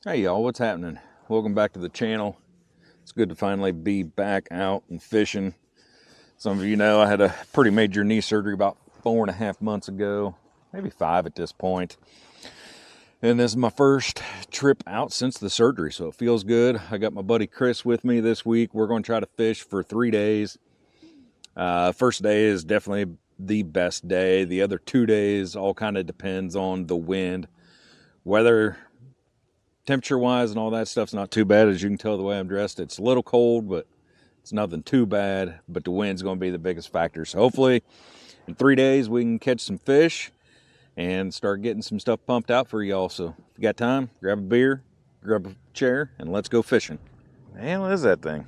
Hey y'all, what's happening? Welcome back to the channel. It's good to finally be back out and fishing. Some of you know I had a pretty major knee surgery about 4.5 months ago, maybe 5 at this point. And this is my first trip out since the surgery, so it feels good. I got my buddy Chris with me this week. We're going to try to fish for 3 days. First day is definitely the best day. The other 2 days all kind of depends on the wind, weather. Temperature wise and all that stuff's not too bad. As you can tell the way I'm dressed, it's a little cold, but it's nothing too bad. But the wind's going to be the biggest factor. So hopefully in 3 days we can catch some fish and start getting some stuff pumped out for y'all. So if you got time, grab a beer, grab a chair, and let's go fishing. Man, what is that thing?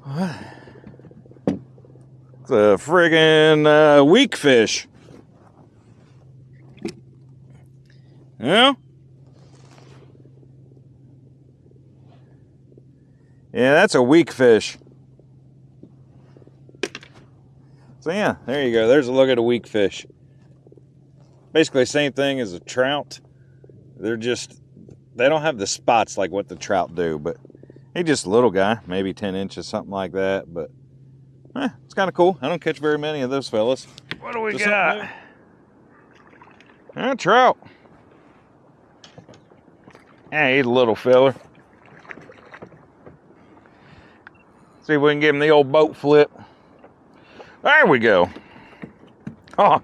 What? It's a friggin' weak fish. Yeah? Yeah, that's a weak fish. So yeah, there you go. There's a look at a weak fish. Basically the same thing as a trout. They don't have the spots like what the trout do, but he's just a little guy, maybe 10 inches, something like that. But it's kind of cool. I don't catch very many of those fellas. What do we got? A trout. Yeah, he's a little fella. See if we can give him the old boat flip. There we go. Oh,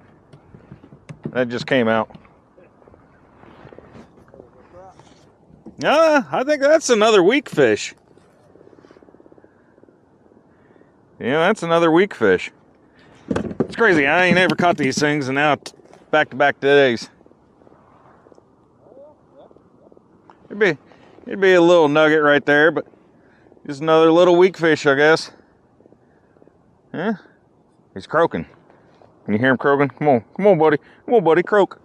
that just came out. I think that's another weak fish. Yeah, that's another weak fish. It's crazy. I ain't ever caught these things, and now back-to-back days. It'd be a little nugget right there, but just another little weak fish, I guess. Yeah, he's croaking. Can you hear him croaking? Come on, buddy, croak.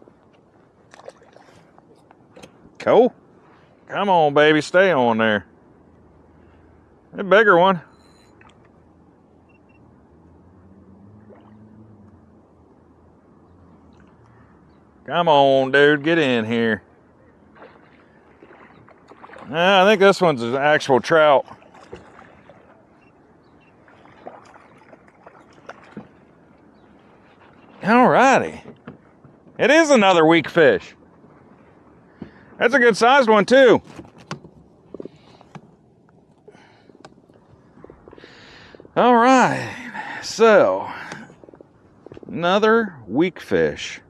Cool. Come on, baby, stay on there. A bigger one. Come on, dude, get in here. I think this one's an actual trout. Alrighty. It is another weak fish. That's a good sized one too. All right, so another weak fish.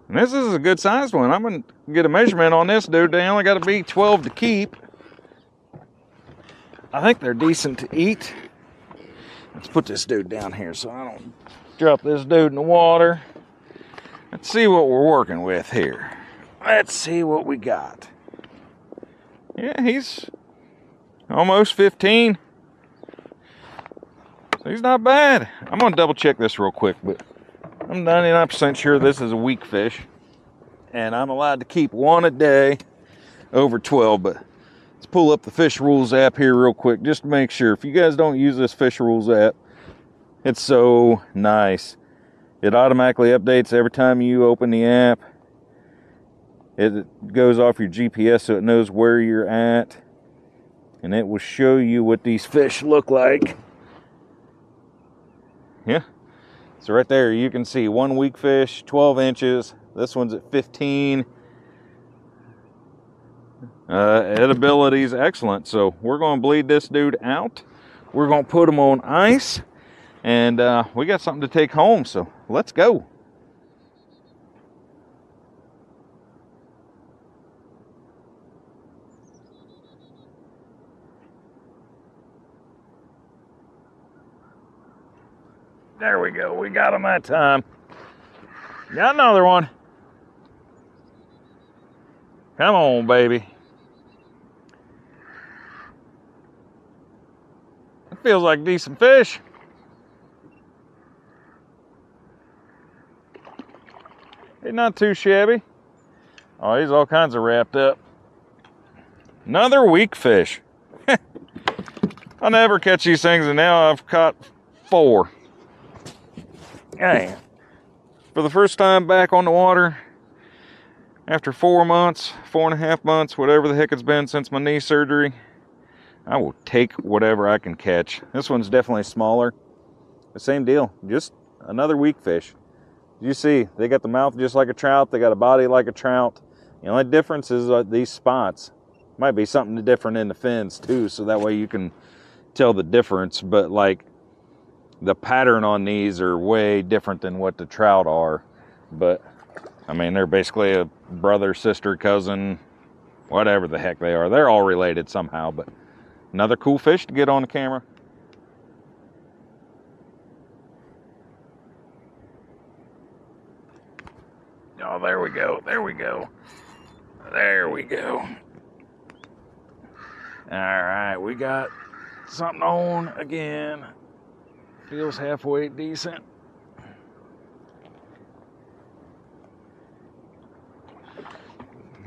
And this is a good sized one. I'm gonna get a measurement on this dude. They only gotta be 12 to keep. I think they're decent to eat. Let's put this dude down here so I don't drop this dude in the water. Let's see what we're working with here. Let's see what we got. Yeah, he's almost 15. So he's not bad. I'm gonna double check this real quick, but I'm 99% sure this is a weak fish. And I'm allowed to keep one a day over 12, but let's pull up the Fish Rules app here real quick just to make sure. If you guys don't use this Fish Rules app, it's so nice. It automatically updates every time you open the app. It goes off your GPS so it knows where you're at. And it will show you what these fish look like. Yeah. So right there you can see one weak fish, 12 inches. This one's at 15. Edibility is excellent. So we're going to bleed this dude out. We're going to put him on ice. And we got something to take home. So let's go. There we go. We got him that time. Got another one. Come on, baby. It feels like decent fish. He's not too shabby. Oh, he's all kinds of wrapped up. Another weak fish. I never catch these things, and now I've caught 4. Hey, for the first time back on the water, after 4 months, 4.5 months, whatever the heck it's been since my knee surgery, I will take whatever I can catch. This one's definitely smaller. The same deal, just another weak fish. You see, they got the mouth just like a trout, they got a body like a trout. The only difference is these spots. Might be something different in the fins too, so that way you can tell the difference, but like the pattern on these are way different than what the trout are. But I mean, they're basically a brother, sister, cousin, whatever the heck they are. They're all related somehow, but another cool fish to get on the camera. Oh, there we go. There we go. There we go. All right, we got something on again. Feels halfway decent.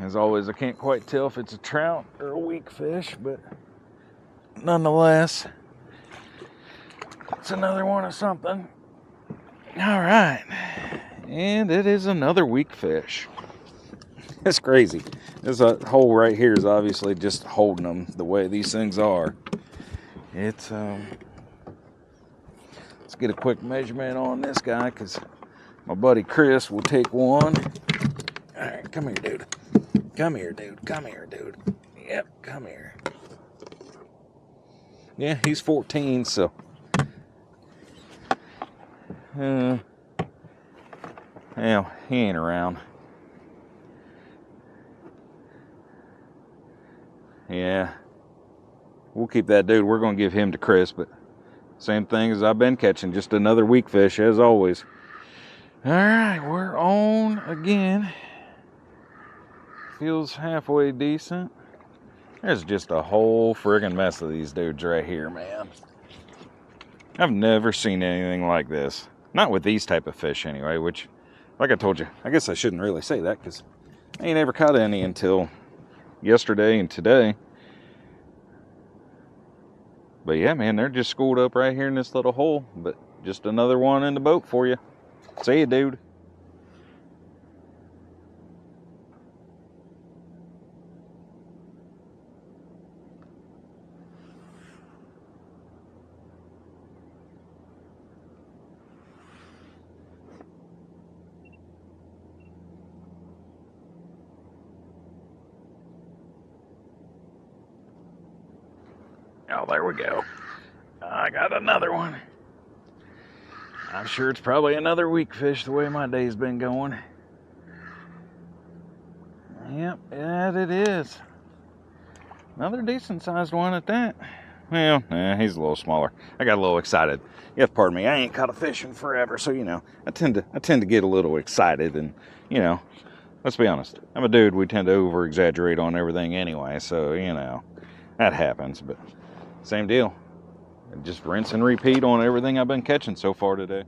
As always, I can't quite tell if it's a trout or a weak fish, but nonetheless, it's another one of something. All right, and it is another weak fish. It's crazy. This hole right here is obviously just holding them the way these things are. It's let's get a quick measurement on this guy, because my buddy Chris will take one. All right, come here, dude. Come here, dude. Come here, dude. Yep, come here. Yeah, he's 14, so. Yeah, he ain't around. Yeah. We'll keep that dude. We're going to give him to Chris, but same thing as I've been catching. Just another weak fish, as always. All right, we're on again. Feels halfway decent. There's just a whole friggin' mess of these dudes right here, man. I've never seen anything like this. Not with these type of fish anyway, which, like I told you, I guess I shouldn't really say that, because I ain't ever caught any until yesterday and today. But yeah, man, they're just schooled up right here in this little hole. But just another one in the boat for you. See ya, dude. Oh, there we go. I got another one. I'm sure it's probably another weak fish the way my day's been going. Yep, that it is. Another decent sized one at that. Well, he's a little smaller. I got a little excited. Yes, pardon me. I ain't caught a fish in forever, so I tend to get a little excited, and let's be honest. I'm a dude. We tend to over exaggerate on everything anyway, so that happens. But same deal. Just rinse and repeat on everything I've been catching so far today.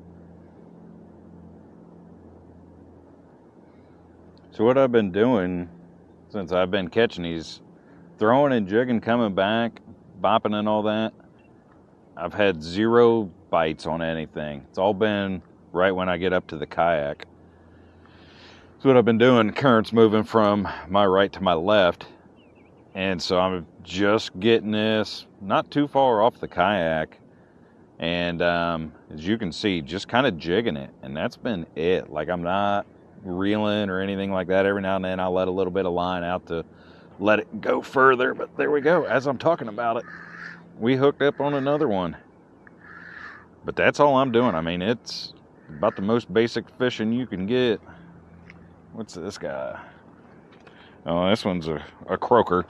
So what I've been doing since I've been catching these, throwing and jigging, coming back, bopping and all that, I've had 0 bites on anything. It's all been right when I get up to the kayak. So what I've been doing, the current's moving from my right to my left, and so I'm just getting this not too far off the kayak, and as you can see, just kind of jigging it, and that's been it. Like, I'm not reeling or anything like that. Every now and then I'll let a little bit of line out to let it go further, but there we go. As I'm talking about it, we hooked up on another one. But that's all I'm doing. I mean, it's about the most basic fishing you can get. What's this guy? Oh, this one's a croaker.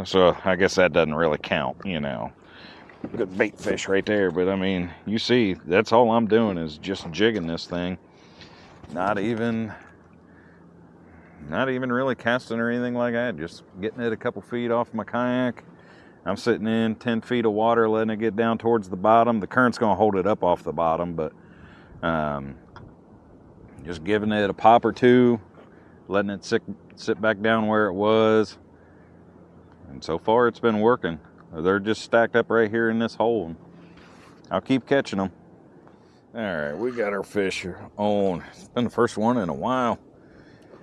So I guess that doesn't really count, Good bait fish right there. But I mean, you see, that's all I'm doing is just jigging this thing. Not even really casting or anything like that. Just getting it a couple feet off my kayak. I'm sitting in 10 feet of water, letting it get down towards the bottom. The current's going to hold it up off the bottom, but just giving it a pop or two, letting it sit back down where it was. And so far, it's been working. They're just stacked up right here in this hole. I'll keep catching them. All right, we got our fish on. It's been the first one in a while.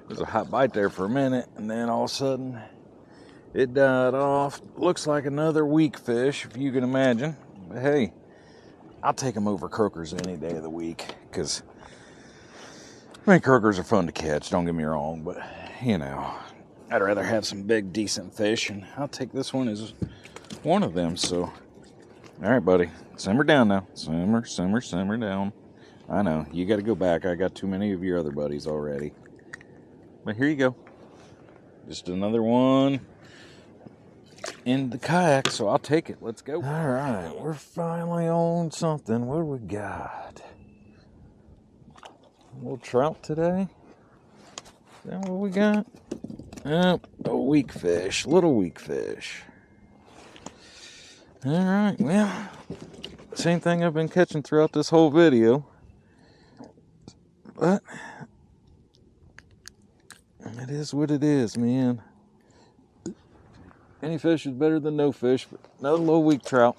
There's a hot bite there for a minute, and then all of a sudden it died off. Looks like another weak fish, if you can imagine. But hey, I'll take them over croakers any day of the week, because I mean, croakers are fun to catch, don't get me wrong, but you know, I'd rather have some big, decent fish, and I'll take this one as one of them. So, all right, buddy, simmer down now. Simmer, simmer, simmer down. I know, you got to go back. I got too many of your other buddies already. But here you go. Just another one in the kayak, so I'll take it. Let's go. All right, we're finally on something. What do we got? A little trout today. Is that what we got? Oh, a weak fish. Little weak fish. All right, well, same thing I've been catching throughout this whole video. But it is what it is, man. Any fish is better than no fish, but another little weak trout.